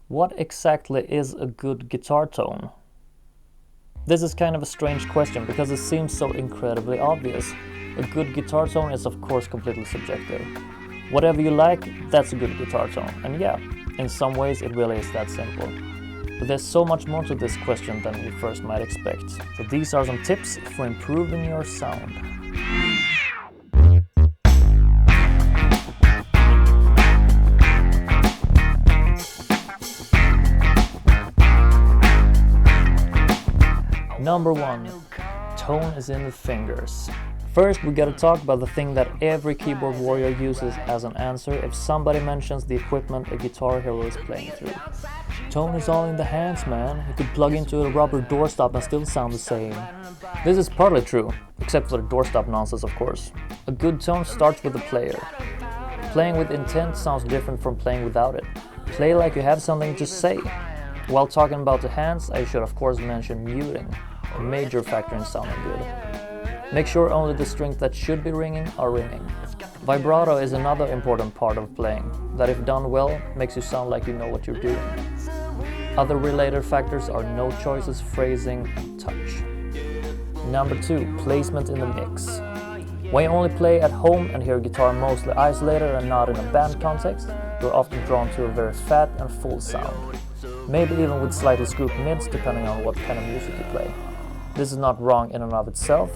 What exactly is a good guitar tone? This is kind of a strange question because it seems so incredibly obvious. A good guitar tone is of course completely subjective. Whatever you like, that's a good guitar tone. And yeah, in some ways it really is that simple. But there's so much more to this question than you first might expect. So these are some tips for improving your sound. Number 1. Tone is in the fingers. First, we gotta talk about the thing that every keyboard warrior uses as an answer if somebody mentions the equipment a guitar hero is playing through. Tone is all in the hands, man. You could plug into a rubber doorstop and still sound the same. This is partly true, except for the doorstop nonsense, of course. A good tone starts with the player. Playing with intent sounds different from playing without it. Play like you have something to say. While talking about the hands, I should of course mention muting, a major factor in sounding good. Make sure only the strings that should be ringing are ringing. Vibrato is another important part of playing, that if done well, makes you sound like you know what you're doing. Other related factors are note choices, phrasing, and touch. Number 2, placement in the mix. When you only play at home and hear guitar mostly isolated and not in a band context, you're often drawn to a very fat and full sound. Maybe even with slightly scooped mids depending on what kind of music you play. This is not wrong in and of itself,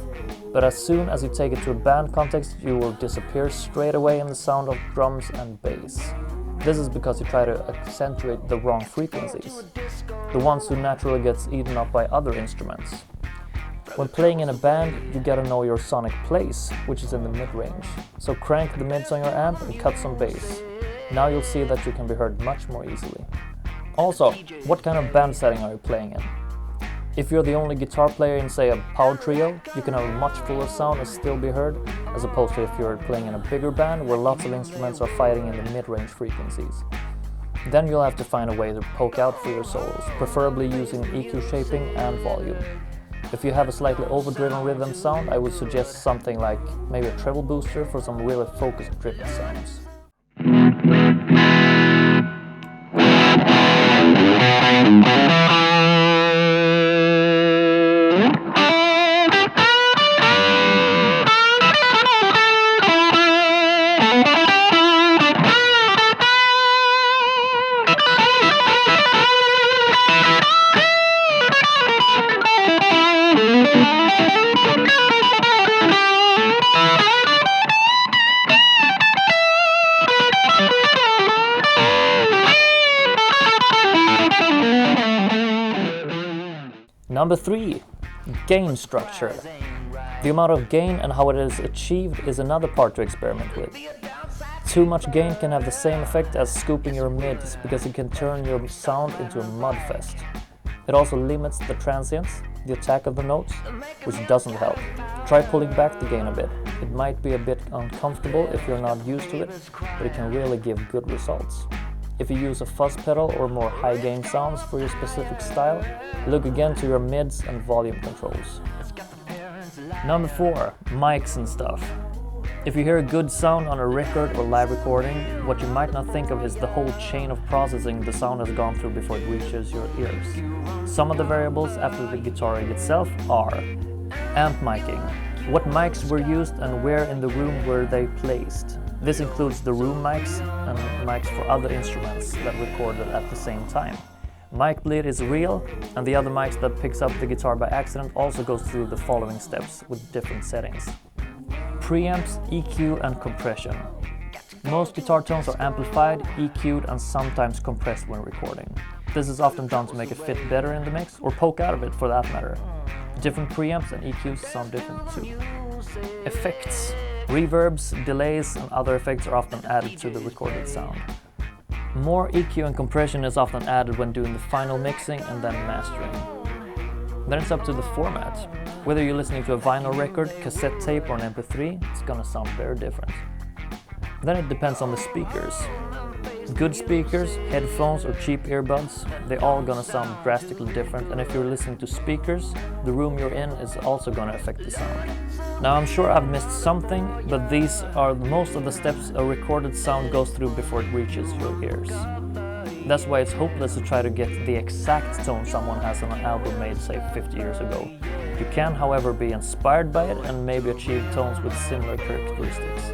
but as soon as you take it to a band context, you will disappear straight away in the sound of drums and bass. This is because you try to accentuate the wrong frequencies, the ones who naturally gets eaten up by other instruments. When playing in a band, you gotta know your sonic place, which is in the mid-range. So crank the mids on your amp and cut some bass. Now you'll see that you can be heard much more easily. Also, what kind of band setting are you playing in? If you're the only guitar player in, say, a power trio, you can have a much fuller sound and still be heard, as opposed to if you're playing in a bigger band where lots of instruments are fighting in the mid-range frequencies. Then you'll have to find a way to poke out for your solos, preferably using EQ shaping and volume. If you have a slightly overdriven rhythm sound, I would suggest something like maybe a treble booster for some really focus-driven sounds. Number 3, gain structure. The amount of gain and how it is achieved is another part to experiment with. Too much gain can have the same effect as scooping your mids because it can turn your sound into a mudfest. It also limits the transients, the attack of the notes, which doesn't help. Try pulling back the gain a bit. It might be a bit uncomfortable if you're not used to it, but it can really give good results. If you use a fuzz pedal or more high gain sounds for your specific style, look again to your mids and volume controls. Number 4, mics and stuff. If you hear a good sound on a record or live recording, what you might not think of is the whole chain of processing the sound has gone through before it reaches your ears. Some of the variables after the guitar rig itself are amp miking. What mics were used and where in the room were they placed? This includes the room mics and mics for other instruments that recorded at the same time. Mic bleed is real, and the other mics that picks up the guitar by accident also goes through the following steps with different settings. Preamps, EQ, and compression. Most guitar tones are amplified, EQ'd, and sometimes compressed when recording. This is often done to make it fit better in the mix, or poke out of it for that matter. Different preamps and EQs sound different too. Effects. Reverbs, delays, and other effects are often added to the recorded sound. More EQ and compression is often added when doing the final mixing and then mastering. Then it's up to the format. Whether you're listening to a vinyl record, cassette tape, or an MP3, it's gonna sound very different. Then it depends on the speakers. Good speakers, headphones, or cheap earbuds, they're all gonna sound drastically different, and if you're listening to speakers, the room you're in is also gonna affect the sound. Now I'm sure I've missed something, but these are most of the steps a recorded sound goes through before it reaches your ears. That's why it's hopeless to try to get the exact tone someone has on an album made, say, 50 years ago. You can, however, be inspired by it and maybe achieve tones with similar characteristics.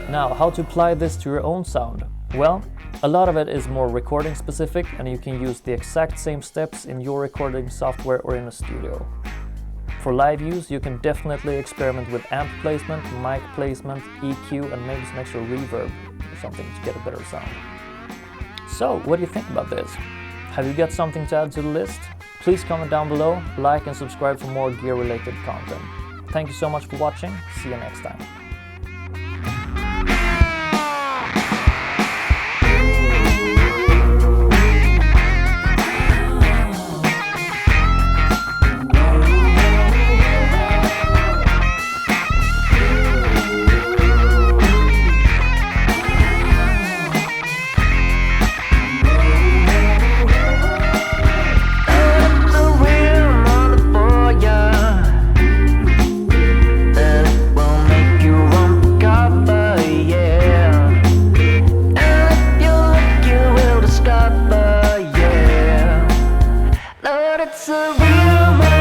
Now, how to apply this to your own sound? Well, a lot of it is more recording specific, and you can use the exact same steps in your recording software or in a studio. For live use, you can definitely experiment with amp placement, mic placement, EQ, and maybe some extra reverb or something to get a better sound. So, what do you think about this? Have you got something to add to the list? Please comment down below, like and subscribe for more gear-related content. Thank you so much for watching. See you next time. It's a real